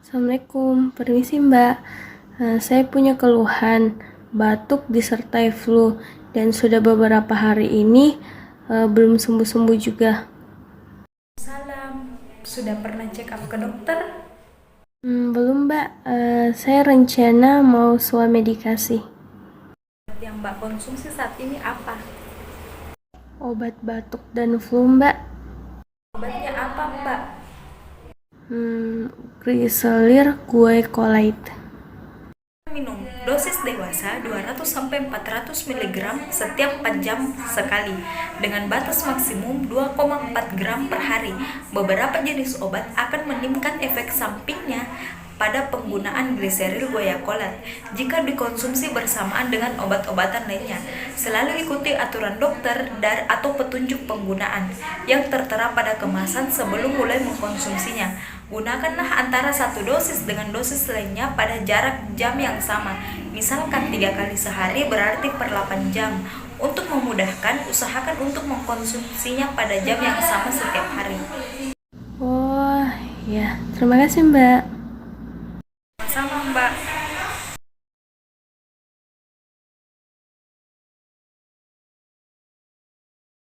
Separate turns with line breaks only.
Assalamualaikum, permisi Mbak. Saya punya keluhan batuk disertai flu dan sudah beberapa hari ini belum sembuh-sembuh juga.
Salam, sudah pernah check up ke dokter?
Belum Mbak. Saya rencana mau swamedikasi.
Yang Mbak konsumsi saat ini apa?
Obat batuk dan flu Mbak.
Obatnya apa Mbak?
Griselir guaicolate.
Minum dosis dewasa 200-400 mg setiap 4 jam sekali dengan batas maksimum 2,4 gram per hari. Beberapa jenis obat akan menimbulkan efek sampingnya pada penggunaan gliseril guaicolate jika dikonsumsi bersamaan dengan obat-obatan lainnya. Selalu ikuti aturan dokter atau petunjuk penggunaan yang tertera pada kemasan sebelum mulai mengkonsumsinya. Gunakanlah antara satu dosis dengan dosis lainnya pada jarak jam yang sama. Misalkan 3 kali sehari berarti per 8 jam. Untuk memudahkan, usahakan untuk mengkonsumsinya pada jam yang sama setiap hari.
Oh ya, terima kasih Mbak.
Sama Mbak.